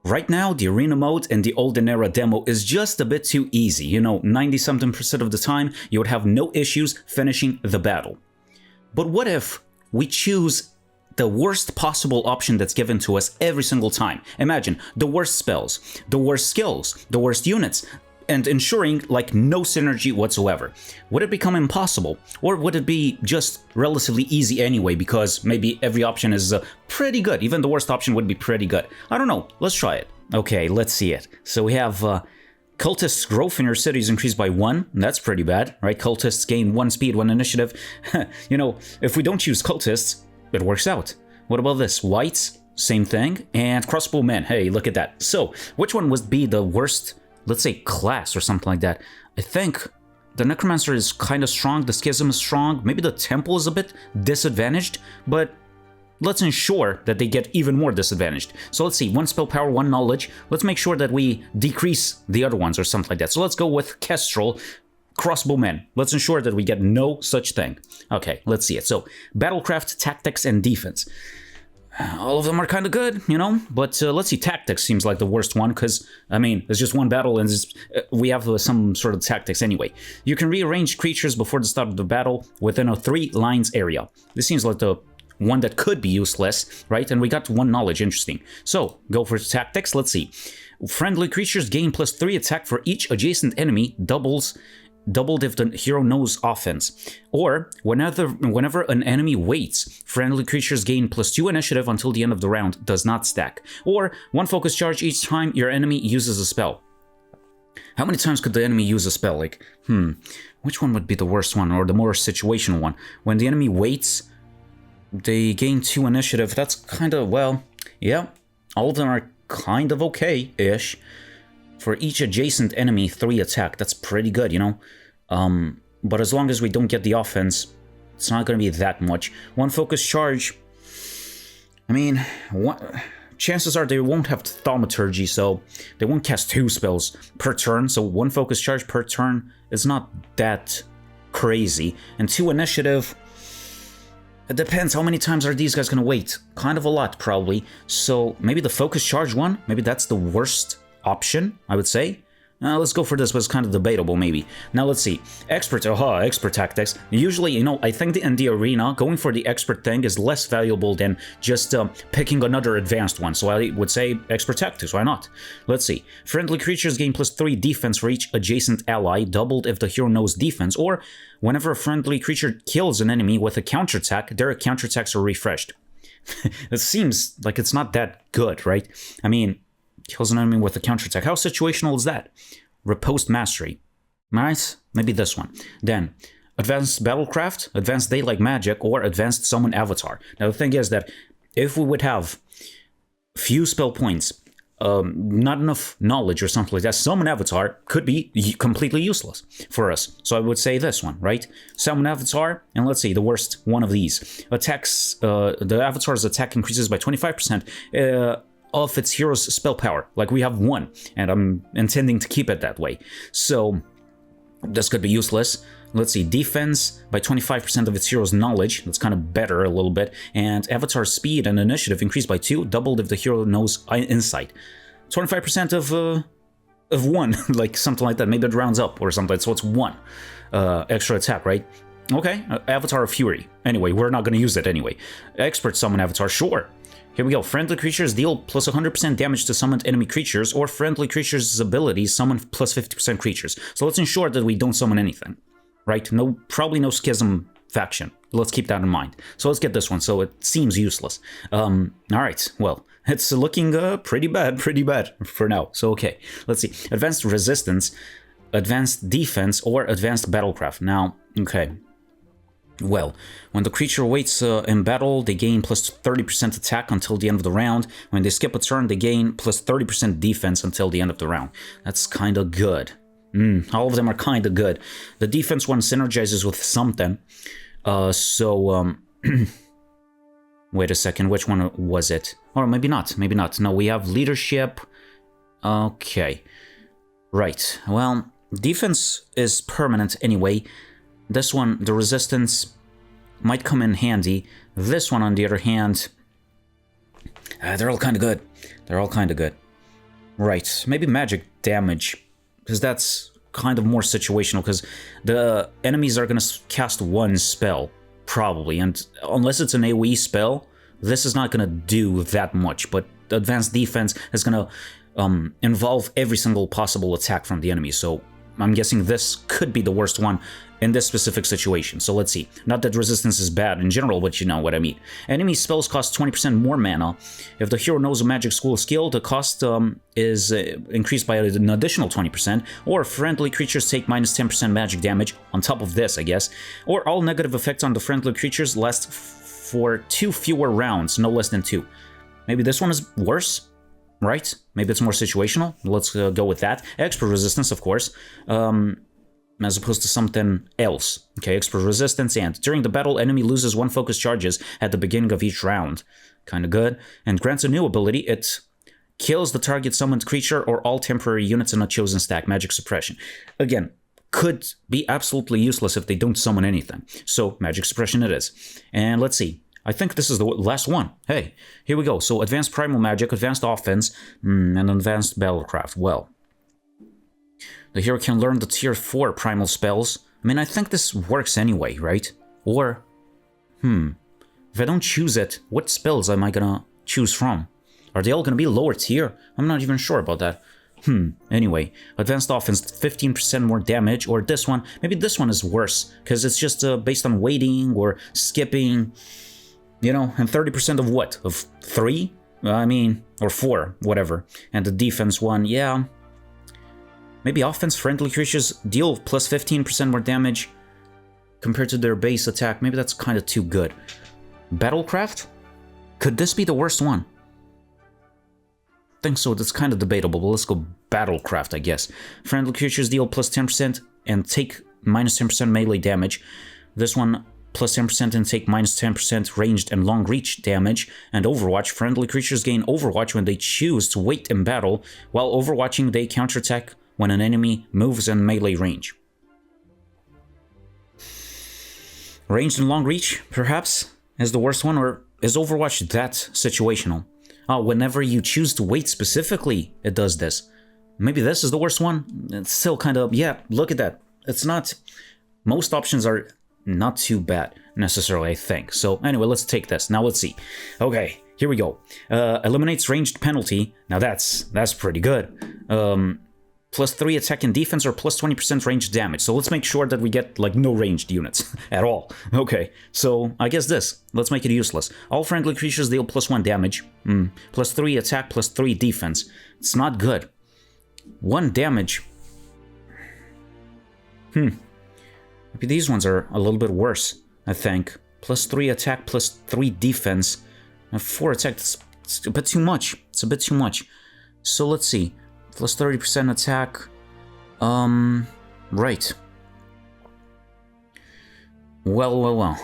Right now, the arena mode in the Olden era demo is just a bit too easy. You know, 90-something% of the time, you would have no issues finishing the battle. But what if we choose the worst possible option that's given to us every single time? Imagine the worst spells, the worst skills, the worst units, and ensuring like no synergy whatsoever. Would it become impossible? Or would it be just relatively easy anyway, because maybe every option is pretty good? Even the worst option would be pretty good. I don't know, let's try it. Okay, let's see it. So we have cultists' growth in your city is increased by 1, that's pretty bad, right? Cultists gain 1 speed, 1 initiative. You know, if we don't choose cultists, it works out. What about this? Whites, same thing, and crossbowmen, hey, look at that. So, which one would be the worst, let's say, class or something like that? I think the Necromancer is kind of strong, the Schism is strong, maybe the Temple is a bit disadvantaged, but let's ensure that they get even more disadvantaged. So let's see, 1 spell power, 1 knowledge. Let's make sure that we decrease the other ones or something like that. So let's go with Kestrel, crossbowmen. Let's ensure that we get no such thing. Okay, let's see it. So, battlecraft, tactics, and defense. All of them are kind of good, you know, but let's see, tactics seems like the worst one, because, I mean, it's just one battle and we have some sort of tactics anyway. You can rearrange creatures before the start of the battle within a 3 lines area. This seems like the one that could be useless, right? And we got 1 knowledge, interesting. So, go for tactics, let's see. Friendly creatures gain +3 attack for each adjacent enemy, doubled if the hero knows offense. Or, whenever an enemy waits, friendly creatures gain +2 initiative until the end of the round, does not stack. Or, 1 focus charge each time your enemy uses a spell. How many times could the enemy use a spell? Like, which one would be the worst one, or the more situational one? When the enemy waits, they gain 2 initiative. That's kind of, well, yeah, all of them are kind of okay-ish. For each adjacent enemy, 3 attack. That's pretty good, you know? But as long as we don't get the offense, it's not going to be that much. 1 focus charge, I mean, chances are they won't have thaumaturgy, so they won't cast 2 spells per turn, so 1 focus charge per turn is not that crazy. And 2 initiative, it depends, how many times are these guys going to wait? Kind of a lot, probably. So maybe the focus charge one, maybe that's the worst option, I would say. Let's go for this, but it's kind of debatable, maybe. Now, let's see. Expert tactics. Usually, you know, I think in the arena, going for the expert thing is less valuable than just picking another advanced one. So I would say expert tactics, why not? Let's see. Friendly creatures gain +3 defense for each adjacent ally, doubled if the hero knows defense, or whenever a friendly creature kills an enemy with a counterattack, their counterattacks are refreshed. It seems like it's not that good, right? I mean, kills an enemy with a counterattack. How situational is that? Riposte Mastery. Alright, maybe this one. Then, Advanced Battlecraft, Advanced Daylight Magic, or Advanced Summon Avatar. Now the thing is that if we would have few spell points, not enough knowledge or something like that, Summon Avatar could be completely useless for us. So I would say this one, right? Summon Avatar, and let's see, the worst one of these. Attacks, the Avatar's attack increases by 25%. Of its hero's spell power. Like, we have 1, and I'm intending to keep it that way. So, this could be useless. Let's see, defense by 25% of its hero's knowledge. That's kind of better a little bit. And avatar speed and initiative increased by 2, doubled if the hero knows insight. 25% of 1, like something like that. Maybe it rounds up or something, so it's 1 extra attack, right? Okay, Avatar of Fury. Anyway, we're not going to use it anyway. Expert Summon Avatar, sure. Here we go. Friendly creatures deal +100% damage to summoned enemy creatures, or friendly creatures' abilities summon +50% creatures. So let's ensure that we don't summon anything, right? No, probably no Schism faction. Let's keep that in mind. So let's get this one. So it seems useless. All right. Well, it's looking pretty bad for now. So okay, let's see. Advanced Resistance, Advanced Defense, or Advanced Battlecraft. Now, okay. Well, when the creature waits in battle, they gain +30% attack until the end of the round. When they skip a turn, they gain +30% defense until the end of the round. That's kind of good. All of them are kind of good. The defense one synergizes with something. Wait a second, which one was it? Or maybe not, maybe not. No, we have leadership. Okay. Right, well, defense is permanent anyway. This one, the resistance, might come in handy. This one, on the other hand, they're all kind of good. They're all kind of good. Right, maybe magic damage, because that's kind of more situational, because the enemies are going to cast one spell, probably, and unless it's an AoE spell, this is not going to do that much, but advanced defense is going to involve every single possible attack from the enemy, so I'm guessing this could be the worst one in this specific situation. So let's see. Not that resistance is bad in general, but you know what I mean. Enemy spells cost 20% more mana. If the hero knows a magic school skill, the cost is increased by an additional 20%, or friendly creatures take minus 10% magic damage on top of this, I guess. Or all negative effects on the friendly creatures last for 2 fewer rounds, no less than 2. Maybe this one is worse? Right? Maybe it's more situational. Let's go with that. Expert resistance, of course, as opposed to something else. Okay, expert resistance, and during the battle, enemy loses 1 focus charges at the beginning of each round. Kind of good. And grants a new ability. It kills the target summoned creature or all temporary units in a chosen stack. Magic suppression. Again, could be absolutely useless if they don't summon anything. So, magic suppression it is. And let's see. I think this is the last one. Hey, here we go. So, advanced primal magic, advanced offense, and advanced battlecraft. Well, the hero can learn the tier 4 primal spells. I mean, I think this works anyway, right? Or, if I don't choose it, what spells am I gonna choose from? Are they all gonna be lower tier? I'm not even sure about that. Anyway, advanced offense, 15% more damage, or this one. Maybe this one is worse, because it's just based on waiting or skipping. You know, and 30% of what? Of 3? I mean, or 4, whatever. And the defense one, yeah. Maybe offense-friendly creatures deal plus 15% more damage compared to their base attack. Maybe that's kind of too good. Battlecraft? Could this be the worst one? I think so, that's kind of debatable, but let's go Battlecraft, I guess. Friendly creatures deal plus 10% and take minus 10% melee damage. This one, plus 10% and take minus 10% ranged and long reach damage. And Overwatch, friendly creatures gain Overwatch when they choose to wait in battle. While overwatching, they counterattack when an enemy moves in melee range. Ranged and long reach, perhaps, is the worst one, or is Overwatch that situational? Oh, whenever you choose to wait specifically, it does this. Maybe this is the worst one? It's still kind of, yeah, look at that. It's not, most options are not too bad, necessarily, I think. So, anyway, let's take this. Now, let's see. Okay, here we go. Eliminates ranged penalty. Now, that's pretty good. Plus 3 attack and defense, or plus 20% ranged damage. So, let's make sure that we get, like, no ranged units at all. Okay, so, I guess this. Let's make it useless. All friendly creatures deal plus 1 damage. Plus 3 attack, plus 3 defense. It's not good. 1 damage. Maybe these ones are a little bit worse, I think. Plus 3 attack, plus 3 defense. And 4 attack, it's a bit too much. It's a bit too much. So let's see. Plus 30% attack. Right. Well.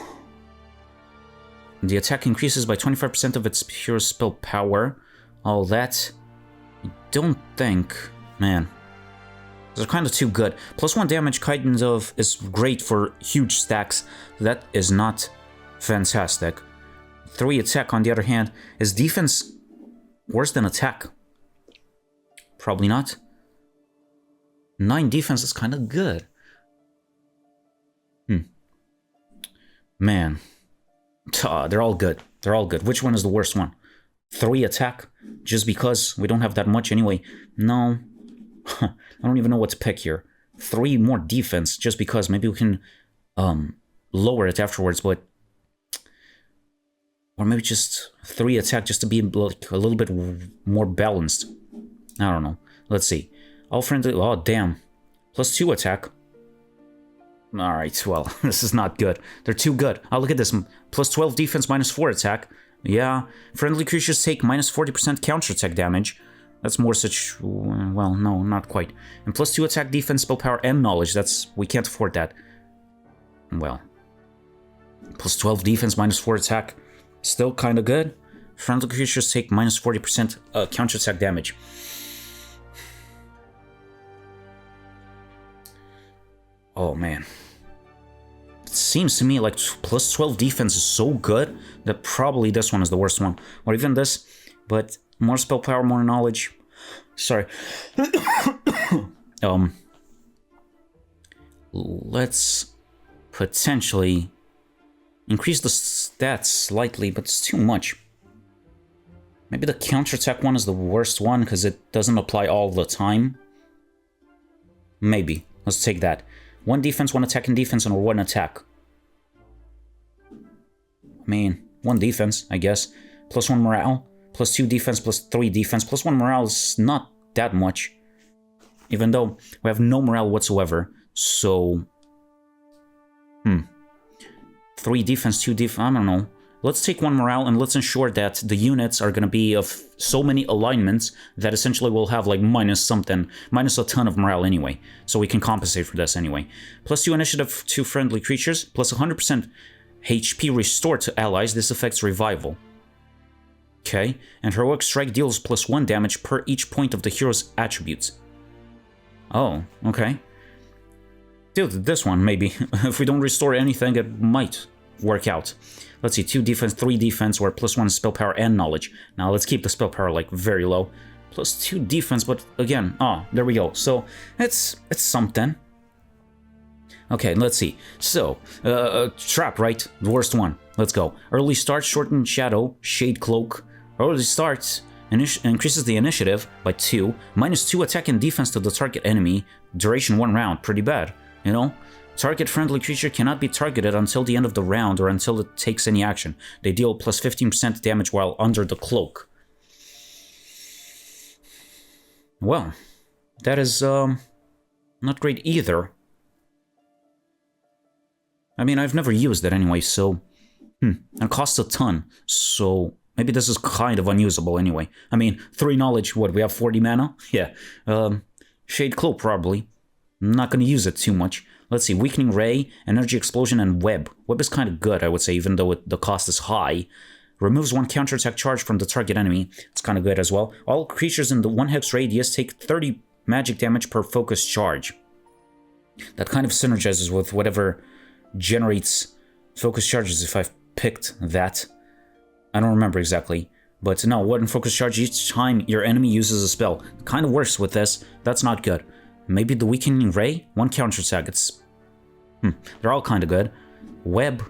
The attack increases by 25% of its pure spell power. All that. I don't think... Man. They're kind of too good. Plus 1 damage kind of is great for huge stacks. That is not fantastic. 3 attack, on the other hand, is defense worse than attack? Probably not. 9 defense is kind of good. Man. They're all good. They're all good. Which one is the worst one? 3 attack? Just because we don't have that much anyway? No. I don't even know what to pick here. 3 more defense, just because. Maybe we can lower it afterwards, but... Or maybe just 3 attack, just to be like a little bit more balanced. I don't know. Let's see. All friendly... Oh, damn. Plus 2 attack. Alright, well, this is not good. They're too good. Oh, look at this. Plus 12 defense, minus 4 attack. Yeah. Friendly creatures take minus 40% counterattack damage. That's more such... Well, no, not quite. And plus 2 attack, defense, spell power, and knowledge. That's... We can't afford that. Well. Plus 12 defense, minus 4 attack. Still kind of good. Friendly creatures take minus 40% counterattack damage. Oh, man. It seems to me like plus 12 defense is so good that probably this one is the worst one. Or even this, but more spell power, more knowledge. Sorry. Let's potentially increase the stats slightly, but it's too much. Maybe the counterattack one is the worst one because it doesn't apply all the time. Maybe. Let's take that. 1 defense, 1 attack and defense, and 1 attack. I mean, 1 defense, I guess. Plus 1 morale. Plus 2 defense, plus 3 defense. Plus 1 morale is not that much. Even though we have no morale whatsoever. So... 3 defense, 2 defense, I don't know. Let's take 1 morale and let's ensure that the units are gonna be of so many alignments that essentially we'll have like minus something, minus a ton of morale anyway. So we can compensate for this anyway. Plus 2 initiative to friendly creatures, plus 100% HP restored to allies. This affects revival. Okay, and heroic strike deals plus 1 damage per each point of the hero's attributes. Oh, okay. Dude, this one, maybe. If we don't restore anything, it might work out. Let's see, 2 defense, 3 defense, or plus 1 spell power and knowledge. Now, let's keep the spell power, like, very low. Plus 2 defense, but again, there we go. So, it's something. Okay, let's see. So, trap, right? The worst one. Let's go. Early start, shortened shadow, shade cloak. Early start increases the initiative by 2. Minus 2 attack and defense to the target enemy. Duration 1 round. Pretty bad, you know? Target friendly creature cannot be targeted until the end of the round or until it takes any action. They deal plus 15% damage while under the cloak. Well, that is not great either. I mean, I've never used it anyway, so... And it costs a ton, so maybe this is kind of unusable anyway. I mean, 3 knowledge, what, we have 40 mana? Yeah. Shade Cloak, probably. I'm not gonna use it too much. Let's see, Weakening Ray, Energy Explosion, and Web. Web is kind of good, I would say, even though the cost is high. Removes 1 counterattack charge from the target enemy. It's kind of good as well. All creatures in the 1 hex radius take 30 magic damage per focus charge. That kind of synergizes with whatever generates focus charges if I've picked that. I don't remember exactly. But no, 1 focus charge each time your enemy uses a spell. Kind of works with this. That's not good. Maybe the Weakening Ray? 1 counterattack. It's... They're all kind of good. Web.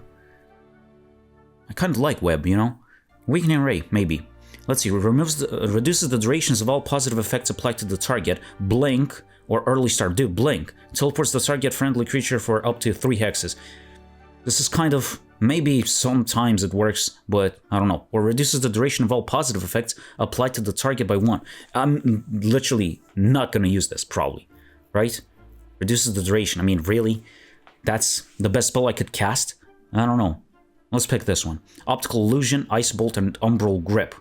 I kind of like Web, you know? Weakening Ray, maybe. Let's see. Reduces the durations of all positive effects applied to the target. Blink or Early Start. Dude, Blink. Teleports the target friendly creature for up to 3 hexes. This is kind of... Maybe sometimes it works, but I don't know. Or reduces the duration of all positive effects applied to the target by 1. I'm literally not going to use this, probably. Right? Reduces the duration. I mean, really? That's the best spell I could cast? I don't know. Let's pick this one. Optical Illusion, Ice Bolt, and Umbral Grip.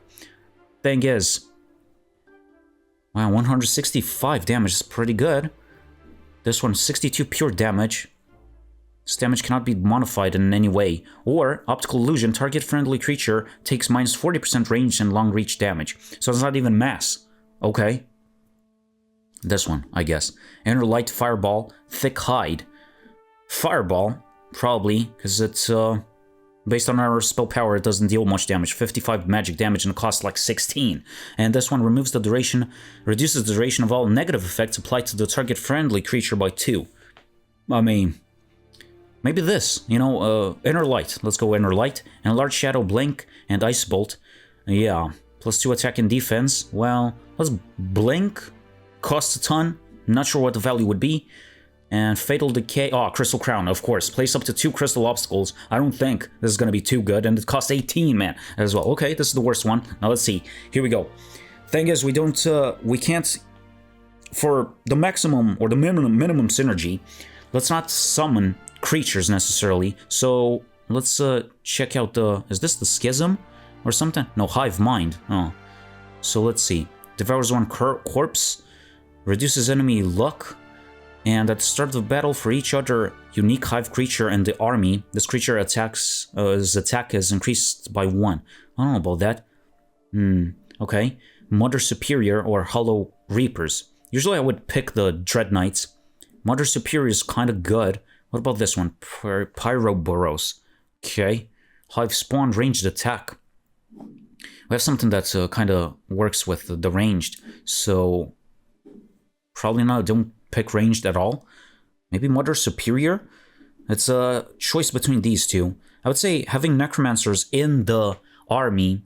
Thing is... Wow, 165 damage is pretty good. This one, 62 pure damage. This damage cannot be modified in any way. Or, Optical Illusion, target friendly creature takes minus 40% range and long reach damage. So it's not even mass. Okay. This one, I guess. Inner Light, Fireball, Thick Hide. Fireball, probably, because it's, based on our spell power, it doesn't deal much damage. 55 magic damage and it costs like 16. And this one reduces the duration of all negative effects applied to the target friendly creature by 2. I mean... Maybe this, you know, Inner Light. Let's go Inner Light. And Large Shadow, Blink, and Ice Bolt. Yeah, plus 2 attack and defense. Well, let's Blink. Costs a ton. Not sure what the value would be. And Fatal Decay. Oh, Crystal Crown, of course. Place up to 2 crystal obstacles. I don't think this is going to be too good. And it costs 18, man, as well. Okay, this is the worst one. Now let's see. Here we go. Thing is, we can't... For the maximum or the minimum synergy, let's not summon creatures necessarily, so let's check out the... Is this the Schism or something? No, Hive Mind. Oh, so let's see. Devours 1 corpse, reduces enemy luck, and at the start of the battle for each other unique Hive creature in the army, this creature attacks his attack is increased by 1. I don't know about that. Okay. Mother Superior or Hollow Reapers. Usually I would pick the Dread Knights. Mother Superior is kind of good. What about this one? Pyroboros. Okay. Hive Spawn ranged attack. We We have something that kind of works with the ranged, so probably not. Don't pick ranged at all. Maybe Mother Superior? It's a choice between these two. I would say having Necromancers in the army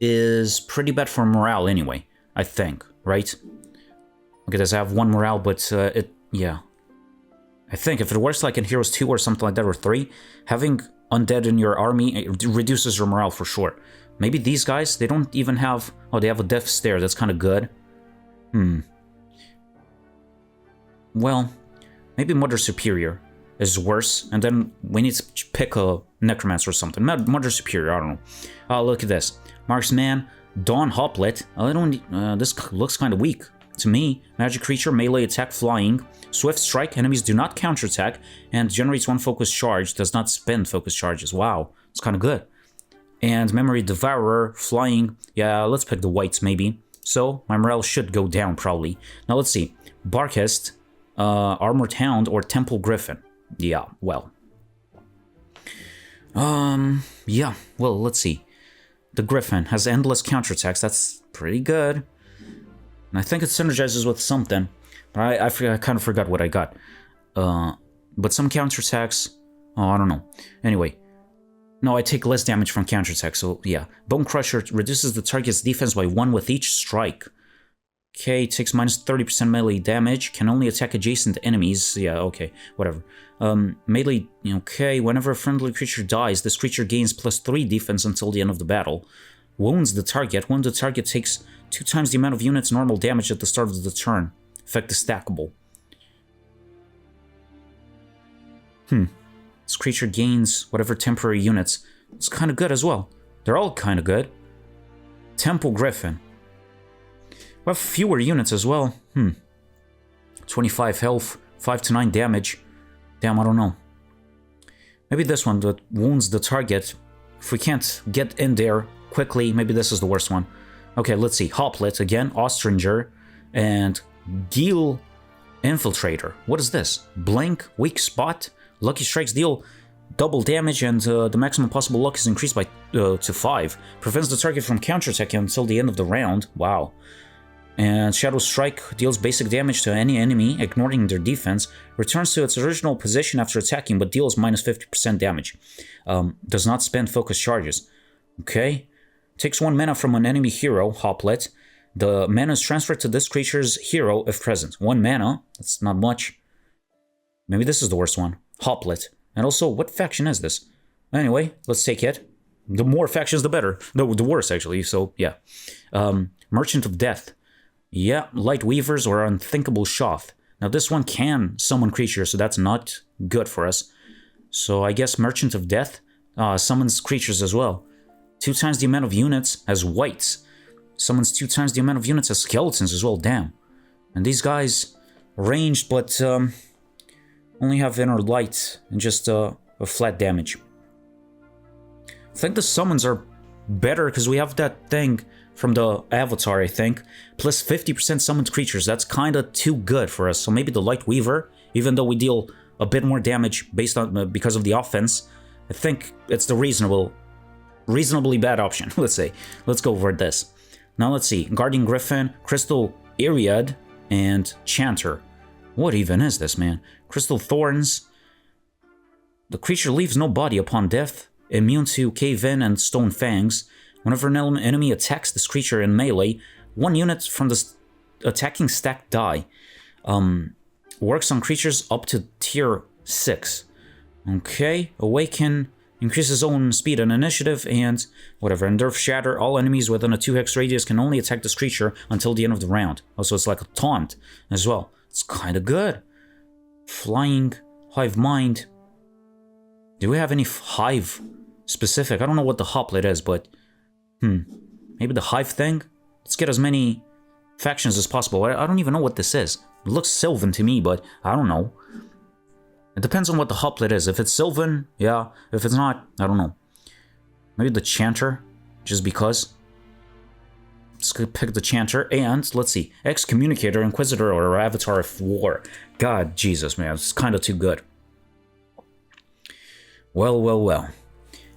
is pretty bad for morale anyway, I think, right? Okay, does have 1 morale, but yeah. I think if it works like in Heroes 2 or something like that, or 3, having undead in your army it reduces your morale for sure. Maybe these guys, they don't even have... Oh, they have a Death Stare, that's kind of good. Well, maybe Mother Superior is worse, and then we need to pick a Necromancer or something. Mother Superior, I don't know. Oh, look at this. Marksman, Dawn Hoplet. This looks kind of weak to me. Magic creature, melee attack, flying. Swift strike, enemies do not counterattack, and generates 1 focus charge, does not spend focus charges. Wow, it's kind of good. And Memory Devourer, flying. Yeah, let's pick the whites maybe. So, my morale should go down probably. Now let's see. Barkist, Armored Hound, or Temple Griffin. Yeah, well. Yeah, well, let's see. The Griffin has endless counterattacks. That's pretty good. And I think it synergizes with something. But I kind of forgot what I got. But some counterattacks... Oh, I don't know. Anyway. No, I take less damage from counterattacks, so yeah. Bone Crusher reduces the target's defense by 1 with each strike. Okay, takes minus 30% melee damage. Can only attack adjacent enemies. Yeah, okay, whatever. Melee, okay. Whenever a friendly creature dies, this creature gains plus 3 defense until the end of the battle. Wounds the target. When the target takes 2 times the amount of units normal damage at the start of the turn. Effect is stackable. This creature gains whatever temporary units. It's kind of good as well. They're all kind of good. Temple Griffin. We have fewer units as well. 25 health, 5 to 9 damage. Damn, I don't know. Maybe this one that wounds the target. If we can't get in there quickly, maybe this is the worst one. Okay, let's see. Hoplet again, Ostringer, and Gil Infiltrator. What is this? Blank, weak spot. Lucky strikes deal double damage, and the maximum possible luck is increased by to 5. Prevents the target from counterattacking until the end of the round. Wow. And Shadow Strike deals basic damage to any enemy, ignoring their defense. Returns to its original position after attacking, but deals minus 50% damage. Does not spend focus charges. Okay. Takes 1 mana from an enemy hero, Hoplet. The mana is transferred to this creature's hero if present. 1 mana. That's not much. Maybe this is the worst one. Hoplet. And also, what faction is this? Anyway, let's take it. The more factions, the better. The worse, actually, so yeah. Merchant of Death. Yeah, Light Weavers or Unthinkable Shoth. Now, this one can summon creatures, so that's not good for us. So I guess Merchant of Death summons creatures as well. 2 times the amount of units as whites. Summons 2 times the amount of units as skeletons as well, damn. And these guys, ranged, but only have inner light and just a flat damage. I think the summons are better because we have that thing from the Avatar, I think. Plus 50% summoned creatures, that's kinda too good for us. So maybe the Light Weaver, even though we deal a bit more damage based on because of the offense, I think it's the reasonably bad option, let's say. Let's go over this. Now let's see, Guardian Griffin, Crystal Iriad, and Chanter. What even is this, man? Crystal Thorns. The creature leaves no body upon death, immune to Cave-In and Stone Fangs. Whenever an enemy attacks this creature in melee, 1 unit from the attacking stack die. Works on creatures up to tier 6. Okay, Awaken, increases own speed and initiative, and whatever. And Earth Shatter, all enemies within a 2 hex radius can only attack this creature until the end of the round. Also, it's like a taunt as well. It's kind of good. Flying, Hive Mind. Do we have any Hive specific? I don't know what the Hoplet is, but maybe the Hive thing? Let's get as many factions as possible. I don't even know what this is. It looks Sylvan to me, but I don't know. It depends on what the Hoplet is. If it's Sylvan, yeah. If it's not, I don't know. Maybe the Chanter, just because. Let's pick the Chanter, and let's see. Excommunicator, Inquisitor, or Avatar of War. God, Jesus, man, it's kind of too good. Well, well, well.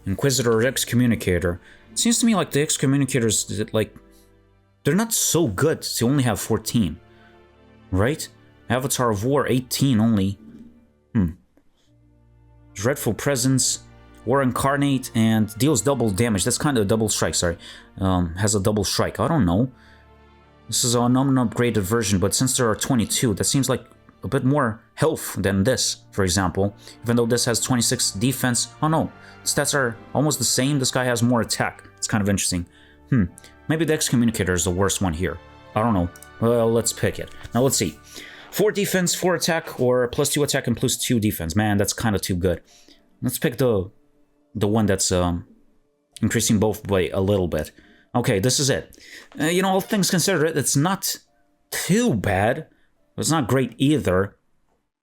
Inquisitor or Excommunicator. It seems to me like the excommunicators, like, they're not so good to only have 14. Right? Avatar of War, 18 only. Dreadful Presence, War Incarnate, and deals double damage. That's kind of a double strike, sorry. Has a double strike. I don't know. This is an unupgraded version, but since there are 22, that seems like a bit more health than this, for example. Even though this has 26 defense. Oh no, stats are almost the same. This guy has more attack. It's kind of interesting. Maybe the Excommunicator is the worst one here. I don't know. Well, let's pick it. Now let's see. 4 defense, 4 attack, or +2 attack and +2 defense. Man, that's kind of too good. Let's pick the one that's increasing both by a little bit. Okay, this is it. You know, all things considered, it's not too bad. It's not great either.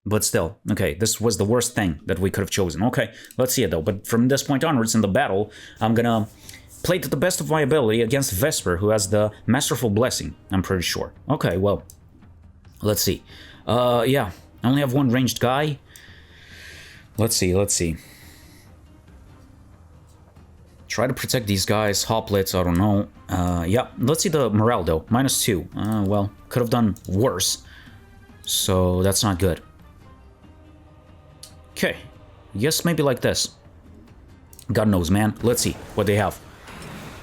But still, okay, this was the worst thing that we could have chosen. Okay, let's see it though. But from this point onwards in the battle, I'm gonna play to the best of my ability against Vesper, who has the Masterful Blessing, I'm pretty sure. Okay, well, let's see. Yeah, I only have one ranged guy. Let's see. Try to protect these guys. Hoplites, I don't know. Yeah, let's see the morale though. -2. Well, could have done worse. So that's not good. Okay, yes, maybe like this. God knows, man. Let's see what they have.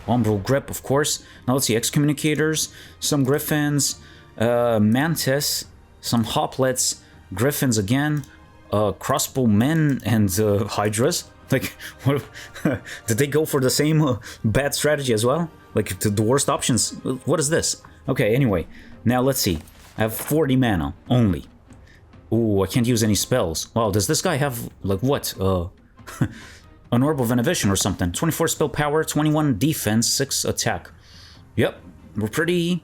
Umbral Grip, of course. Now let's see, Excommunicators, some Griffins, Mantis, some Hoplites, Griffins again, Crossbowmen, and Hydras. Like, what, did they go for the same bad strategy as well? Like, the worst options? What is this? Okay, anyway, now let's see. I have 40 mana, only. Ooh, I can't use any spells. Wow, does this guy have, like, what? An Orb of Inhibition or something. 24 spell power, 21 defense, 6 attack. Yep, we're pretty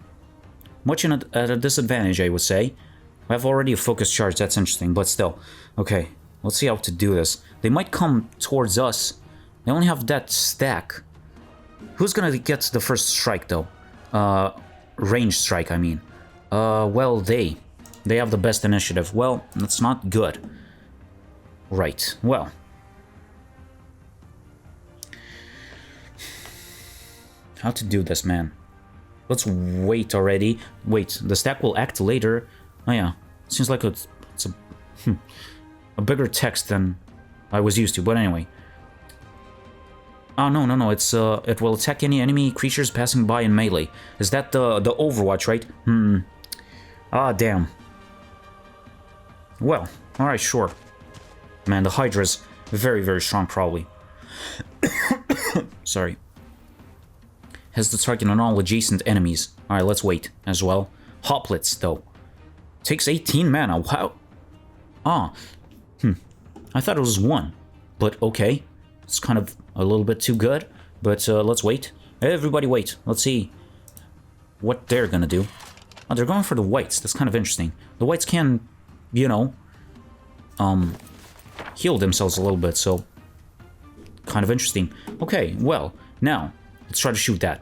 much at a disadvantage, I would say. I have already a focus charge, that's interesting, but still. Okay, let's see how to do this. They might come towards us. They only have that stack. Who's gonna get the first strike, though? Range strike, I mean. Well, they have the best initiative. Well, that's not good. Right, well. How to do this, man? Let's wait already. Wait, the stack will act later. Oh yeah, seems like it's a bigger text than I was used to, but anyway. Oh, no, it's, it will attack any enemy creatures passing by in melee. Is that the Overwatch, right? Ah, damn. Well, alright, sure. Man, the Hydra's very, very strong, probably. Sorry. Has the target on all adjacent enemies. Alright, let's wait as well. Hoplites, though. Takes 18 mana, wow. Ah, I thought it was 1. But okay. It's kind of a little bit too good. But let's wait. Everybody wait. Let's see what they're gonna do. Oh, they're going for the whites. That's kind of interesting. The whites can, you know, heal themselves a little bit, so kind of interesting. Okay, well, now let's try to shoot that.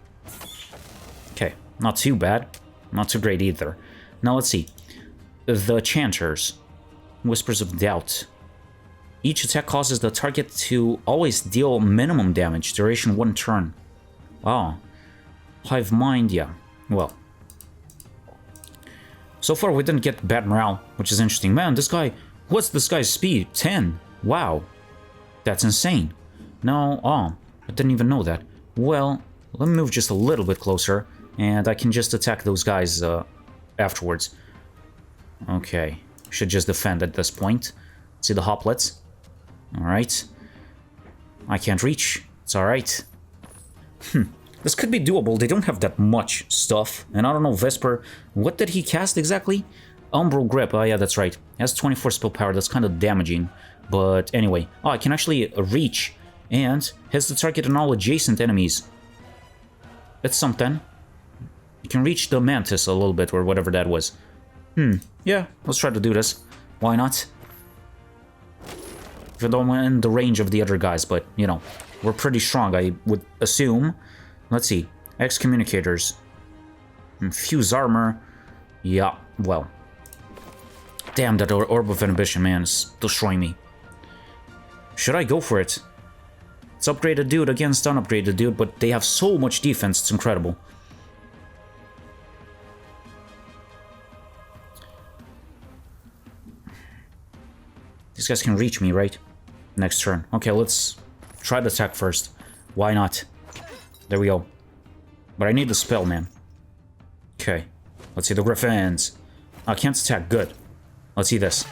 Okay, not too bad. Not too great either. Now let's see. The Chanters. Whispers of Doubt. Each attack causes the target to always deal minimum damage. Duration 1 turn. Wow. Hive Mind, yeah. Well. So far we didn't get bad morale, which is interesting. Man, this guy... What's this guy's speed? 10. Wow. That's insane. No, I didn't even know that. Well, let me move just a little bit closer, and I can just attack those guys afterwards. Okay. Should just defend at this point. See the Hoplites? Alright. I can't reach. It's alright. This could be doable. They don't have that much stuff. And I don't know, Vesper, what did he cast exactly? Umbral Grip. Oh yeah, that's right. He has 24 spell power. That's kind of damaging. But anyway. Oh, I can actually reach. And has the target on all adjacent enemies. It's something. You can reach the Mantis a little bit, or whatever that was. Yeah, let's try to do this. Why not? Even though I'm in the range of the other guys, but, you know, we're pretty strong, I would assume. Let's see. Excommunicators. Fuse armor. Yeah, well. Damn, that Orb of Inhibition, man, is destroying me. Should I go for it? It's upgraded dude against unupgraded dude, but they have so much defense, it's incredible. These guys can reach me, right? Next turn. Okay, let's try the attack first. Why not? There we go. But I need the spell, man. Okay. Let's see the Griffins. I can't attack. Good. Let's see this.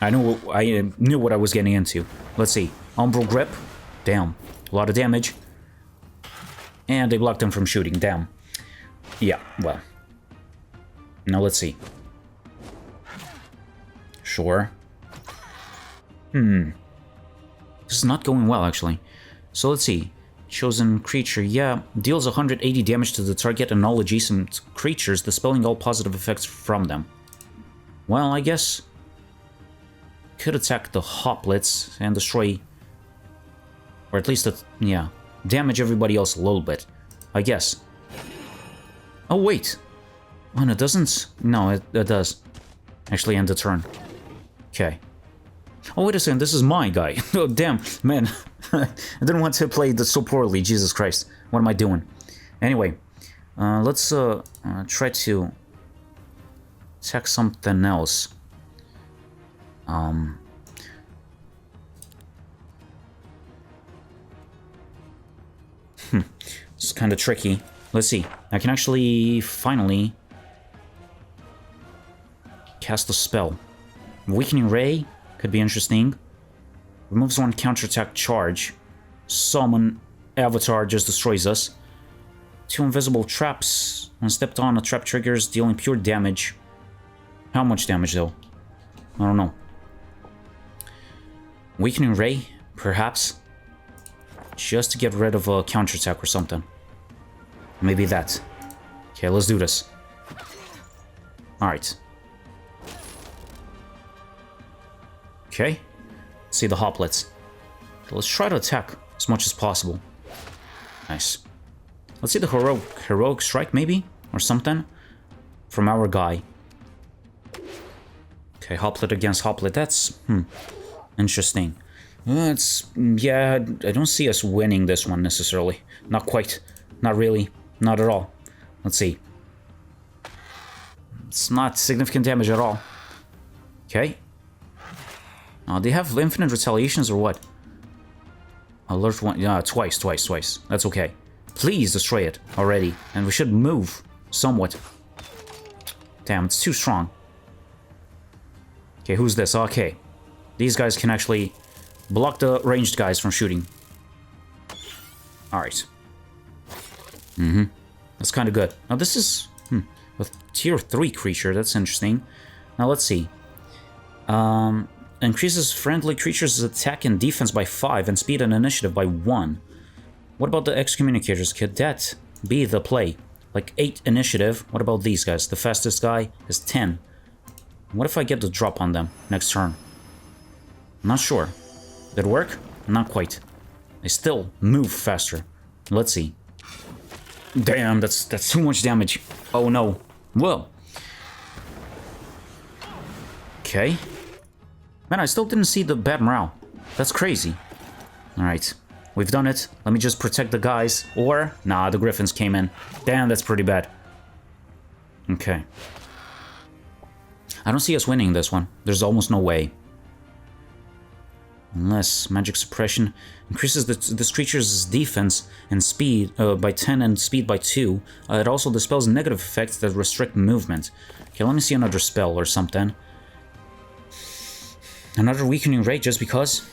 I knew what I was getting into. Let's see. Umbral Grip. Damn. A lot of damage. And they blocked him from shooting. Damn. Yeah, well. Now let's see. Sure. This is not going well, actually. So let's see. Chosen creature, yeah. Deals 180 damage to the target and all adjacent creatures, dispelling all positive effects from them. Well, I guess... could attack the hoplets and destroy... or at least, yeah. Damage everybody else a little bit. I guess. Oh, wait. Oh, no, it doesn't... no, it does. Actually end the turn. Okay. Oh, wait a second, this is my guy. Oh, damn, man. I didn't want to play this so poorly, Jesus Christ. What am I doing? Anyway, let's try to attack something else. It's kind of tricky. Let's see. I can actually finally cast a spell. Weakening Ray could be interesting. Removes one counterattack charge. Summon Avatar just destroys us. 2 invisible traps. When stepped on, a trap triggers, dealing pure damage. How much damage though? I don't know. Weakening Ray, perhaps. Just to get rid of a counterattack or something. Maybe that. Okay, let's do this. Alright. Okay. Let's see the hoplets. Let's try to attack as much as possible. Nice. Let's see the heroic strike, maybe? Or something? From our guy. Okay, hoplet against hoplet. That's... interesting. Yeah, I don't see us winning this one necessarily. Not quite. Not really. Not at all. Let's see. It's not significant damage at all. Okay. They have infinite retaliations or what? Alert one. Yeah, twice. That's okay. Please destroy it already. And we should move somewhat. Damn, it's too strong. Okay, who's this? Okay. These guys can actually block the ranged guys from shooting. Alright. That's kind of good. Now this is a tier 3 creature. That's interesting. Now let's see. Increases friendly creatures' attack and defense by 5 and speed and initiative by 1. What about the excommunicators? Could that be the play? Like 8 initiative. What about these guys? The fastest guy is 10. What if I get the drop on them next turn? I'm not sure. Did it work? Not quite. They still move faster. Let's see. Damn, that's too much damage. Oh no. Whoa. Okay. Man, I still didn't see the bad morale. That's crazy. Alright. We've done it. Let me just protect the guys. Or... nah, the Griffins came in. Damn, that's pretty bad. Okay. I don't see us winning this one. There's almost no way. Unless magic suppression increases this creature's defense and speed by 10 and speed by 2. It also dispels negative effects that restrict movement. Okay, let me see another spell or something. Another Weakening Ray just because?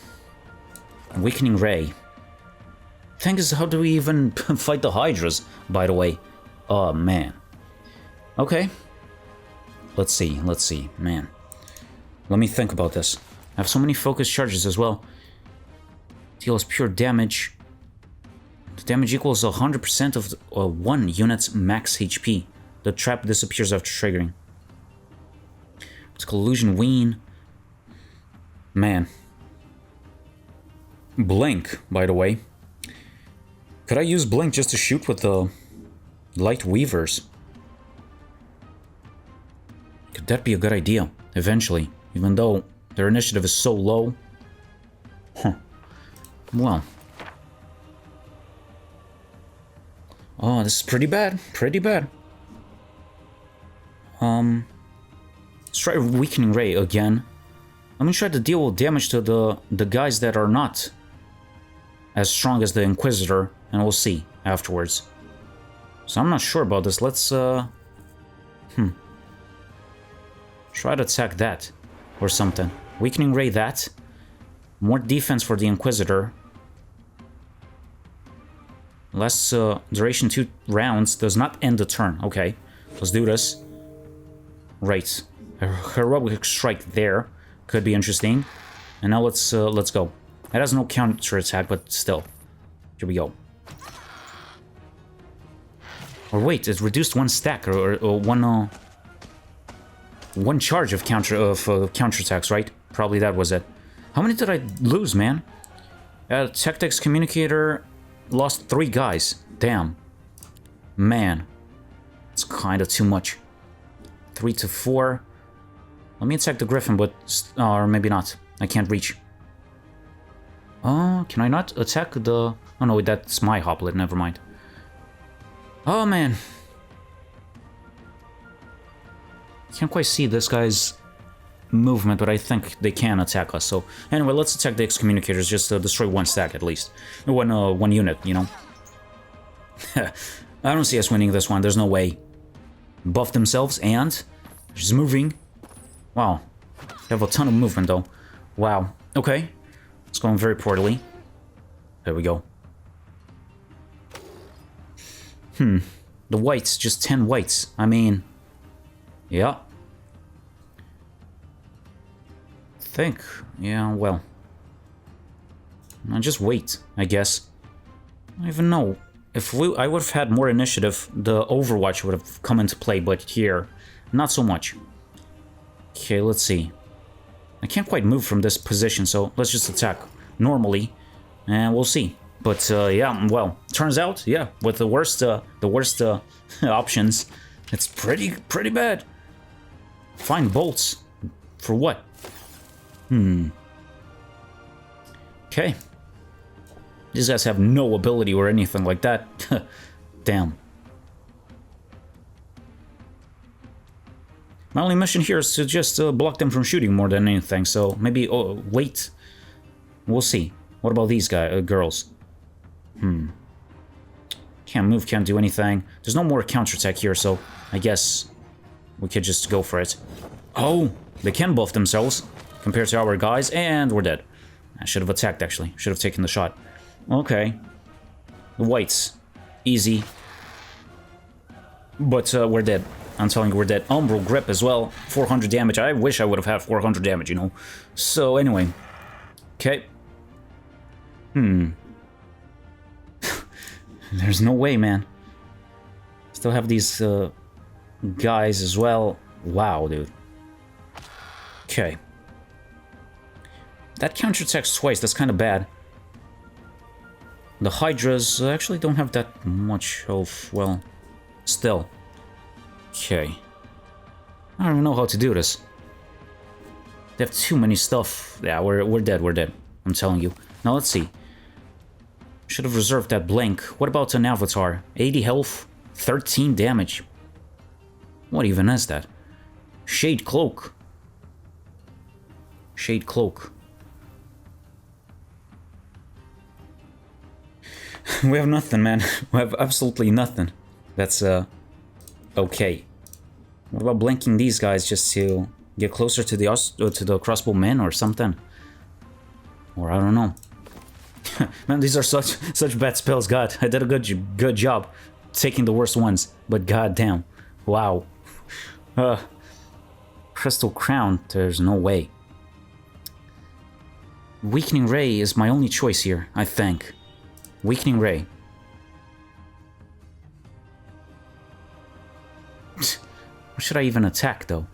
Weakening Ray. Thing is, how do we even fight the Hydras, by the way? Oh, man. Okay. Let's see, man. Let me think about this. I have so many focus charges as well. Deals pure damage. The damage equals 100% of one unit's max HP. The trap disappears after triggering. It's Collusion Wean. Man. Blink, by the way. Could I use Blink just to shoot with the Light Weavers? Could that be a good idea, eventually? Even though their initiative is so low. Huh. Well. Oh, this is pretty bad. Pretty bad. Let's try Weakening Ray again. I'm gonna try to deal damage to the guys that are not as strong as the Inquisitor, and we'll see afterwards. So I'm not sure about this. Let's, try to attack that, or something. Weakening Ray that. More defense for the Inquisitor. Less duration 2 rounds does not end the turn. Okay, let's do this. Right. Heroic Strike there. Could be interesting. And now let's go. It has no counter attack, but still. Here we go. Or wait, it reduced 1 stack or one charge of counterattacks, right? Probably that was it. How many did I lose, man? Tactics Communicator lost 3 guys. Damn. Man. It's kind of too much. 3 to 4. Let me attack the Griffin, but... or maybe not. I can't reach. Can I not attack the... Oh no, that's my Hoplet, never mind. Oh man. Can't quite see this guy's movement, but I think they can attack us. So anyway, let's attack the Excommunicators, just to destroy 1 stack at least. One unit, you know. I don't see us winning this one, there's no way. Buff themselves, and she's moving. Wow. They have a ton of movement, though. Wow. Okay. It's going very poorly. There we go. The whites, just 10 whites. I mean... yeah. Think. Yeah, well. I'll just wait, I guess. I don't even know. If I would have had more initiative, the Overwatch would have come into play, but here, not so much. Okay, let's see. I can't quite move from this position, so let's just attack normally, and we'll see. But yeah, well, turns out, yeah, with the worst options, it's pretty bad. Fine bolts, for what? Okay. These guys have no ability or anything like that. Damn. My only mission here is to just block them from shooting more than anything, so maybe... oh, wait. We'll see. What about these girls? Can't move, can't do anything. There's no more counterattack here, so I guess we could just go for it. Oh, they can buff themselves compared to our guys, and we're dead. I should have attacked, actually. Should have taken the shot. Okay. The whites. Easy. But we're dead. I'm telling you, we're dead. Umbral Grip as well. 400 damage. I wish I would have had 400 damage, you know. So, anyway. Okay. There's no way, man. Still have these guys as well. Wow, dude. Okay. That counterattacks twice. That's kind of bad. The Hydras actually don't have that much health. Well, still. Okay. I don't even know how to do this. They have too many stuff. Yeah, we're dead, we're dead. I'm telling you. Now let's see. Should have reserved that blank. What about an Avatar? 80 health, 13 damage. What even is that? Shade Cloak. Shade Cloak. We have nothing, man. We have absolutely nothing. That's, okay. What about blanking these guys just to get closer to the crossbow men or something? Or I don't know. Man, these are such bad spells. God, I did a good job taking the worst ones. But goddamn, wow. Crystal Crown. There's no way. Weakening Ray is my only choice here, I think. Weakening Ray. What should I even attack, though?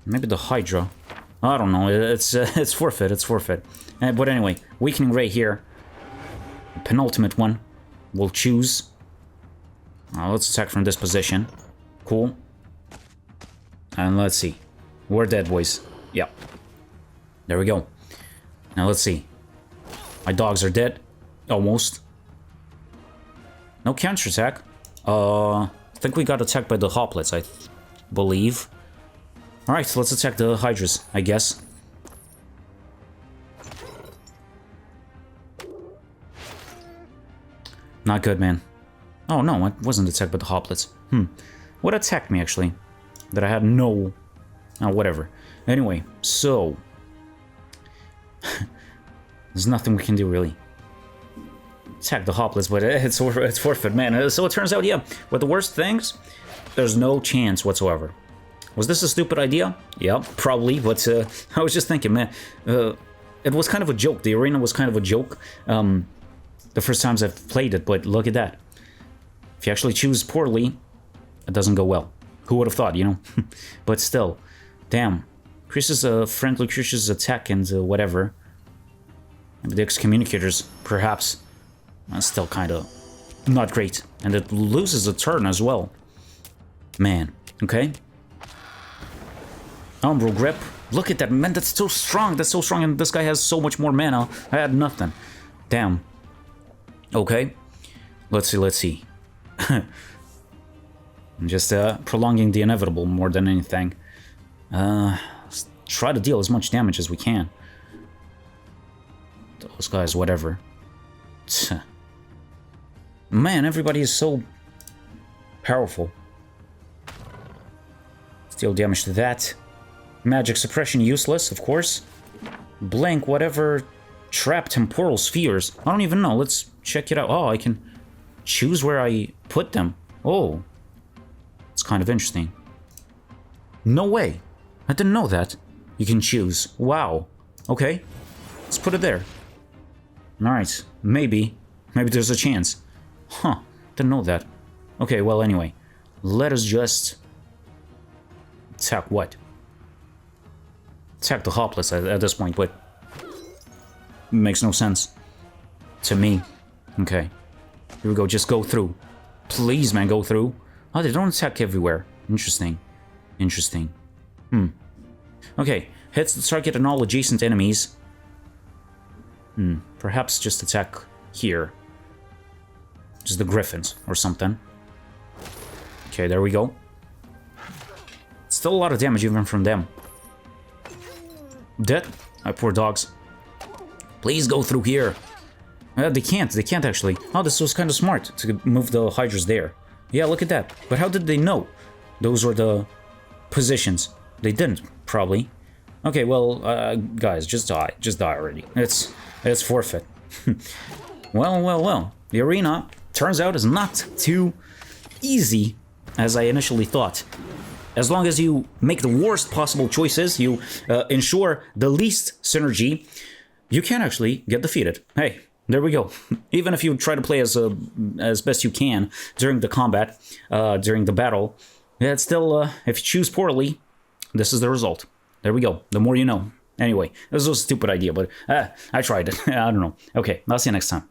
Maybe the Hydra. I don't know. It's forfeit. It's forfeit. But anyway, Weakening Ray here. Penultimate one. We'll choose. Let's attack from this position. Cool. And let's see. We're dead, boys. Yep. There we go. Now let's see. My dogs are dead. Almost. No counterattack. I think we got attacked by the hoplets, I believe. Alright, let's attack the hydras, I guess. Not good, man. Oh, no, I wasn't attacked by the hoplets. What attacked me, actually? That I had no... Oh, whatever. Anyway, so... There's nothing we can do, really. Attack the hoplets, but it's forfeit, man. So it turns out, yeah, with the worst things, there's no chance whatsoever. Was this a stupid idea? Yeah, probably, but I was just thinking, man, it was kind of a joke. The arena was kind of a joke the first times I've played it, but look at that. If you actually choose poorly, it doesn't go well. Who would have thought, you know? But still, damn. Increases friendly creatures' attack and whatever. Maybe the excommunicators, perhaps. Still kind of not great. And it loses a turn as well. Man, okay. Umbral Grip. Look at that, man, that's so strong. That's so strong, and this guy has so much more mana. I had nothing. Damn. Okay. Let's see. I'm just prolonging the inevitable more than anything. Let's try to deal as much damage as we can. Those guys, whatever. Man, everybody is so powerful. Deal damage to that. Magic suppression useless, of course. Blank, whatever. Trap temporal spheres. I don't even know. Let's check it out. Oh, I can choose where I put them. Oh. It's kind of interesting. No way. I didn't know that. You can choose. Wow. Okay. Let's put it there. Alright. Maybe. Maybe there's a chance. Huh. Didn't know that. Okay, well, anyway. Let us just... attack what? Attack the hopless at this point, but... makes no sense. To me. Okay. Here we go, just go through. Please, man, go through. Oh, they don't attack everywhere. Interesting. Interesting. Okay. Hits the target and all adjacent enemies. Perhaps just attack here. Just the griffins or something. Okay, there we go. Still a lot of damage even from them. Dead? My poor dogs. Please go through here. They can't actually. Oh, this was kind of smart to move the hydras there. Yeah, look at that. But how did they know those were the positions? They didn't, probably. Okay, well, guys, just die. Just die already. It's forfeit. Well. The arena, turns out, is not too easy as I initially thought. As long as you make the worst possible choices, you ensure the least synergy, you can actually get defeated. Hey, there we go. Even if you try to play as best you can during the combat, during the battle, it's still, if you choose poorly, this is the result. There we go. The more you know. Anyway, this was a stupid idea, but I tried it. I don't know. Okay, I'll see you next time.